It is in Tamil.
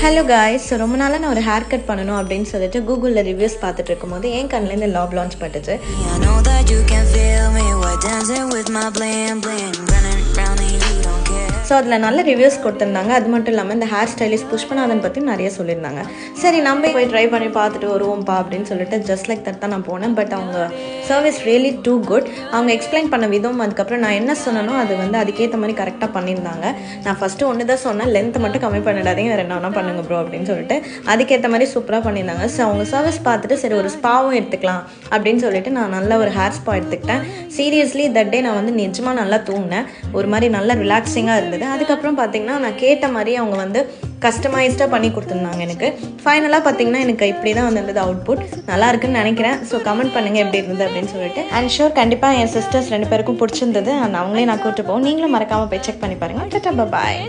Hello guys, so ரொம்ப நாளா நான் ஒரு ஹேர் கட் பண்ணனும் அப்படினு சொல்லிட்டு கூகுள்ல ரிவ்யூஸ் பார்த்துட்டு இருக்கும்போது என் கண்ணுல இந்த லாப் லான்ச் பட்டுச்சு. ஸோ அதில் நல்ல ரிவ்யூஸ் கொடுத்துருந்தாங்க. அது மட்டும் இல்லாமல் இந்த ஹேர் ஸ்டைலிஸ்ட் புஷ்பநாதன் பற்றி நிறைய சொல்லியிருந்தாங்க. சரி நம்ம போய் ட்ரை பண்ணி பார்த்துட்டு வருவோம்ப்பா அப்படின்னு சொல்லிட்டு ஜஸ்ட் லைக் தட் தான் நான் போனேன். பட் அவங்க சர்வீஸ் ரியலி டூ குட். அவங்க எக்ஸ்பிளைன் பண்ண விதம், அதுக்கப்புறம் நான் என்ன சொன்னனோ அது வந்து அதுக்கேற்ற மாதிரி கரெக்டாக பண்ணியிருந்தாங்க. நான் ஃபஸ்ட்டு ஒன்று தான் சொன்னேன், லென்த்தை மட்டும் கம்மி பண்ணிடாதீங்க, வேறு என்ன பண்ணுங்க ப்ரோ அப்படின்னு சொல்லிட்டு அதுக்கேற்ற மாதிரி சூப்பராக பண்ணியிருந்தாங்க. ஸோ அவங்க சர்வீஸ் பார்த்துட்டு சரி ஒரு ஸ்பாவும் எடுத்துக்கலாம் அப்படின்னு சொல்லிட்டு நான் நல்ல ஒரு ஹேர் ஸ்பா எடுத்துக்கிட்டேன். சீரியஸ்லி தட் டே நான் வந்து நிஜமாக நல்லா தூங்கினேன். ஒரு மாதிரி நல்லா ரிலாக்ஸிங்காக இருந்தது. அதுக்கப்புறம் பார்த்தீங்கன்னா நான் கேட்ட மாதிரி அவங்க வந்து கஸ்டமைஸ்டாக பண்ணி கொடுத்துருந்தாங்க எனக்கு. ஃபைனலாக பார்த்தீங்கன்னா எனக்கு இப்படி தான் வந்திருந்தது அவுட்புட். நல்லா இருக்குன்னு நினைக்கிறேன். ஸோ கமெண்ட் பண்ணுங்கள் எப்படி இருந்தது அப்படின்னு சொல்லிட்டு. அண்ட் ஷோர் கண்டிப்பாக என் சிஸ்டர்ஸ் 2 பேருக்கும் பிடிச்சிருந்தது. அண்ட் அவங்களே நான் கூப்பிட்டு போவோம். நீங்களும் மறக்காமல் போய் செக் பண்ணி பாருங்கள். பாய்.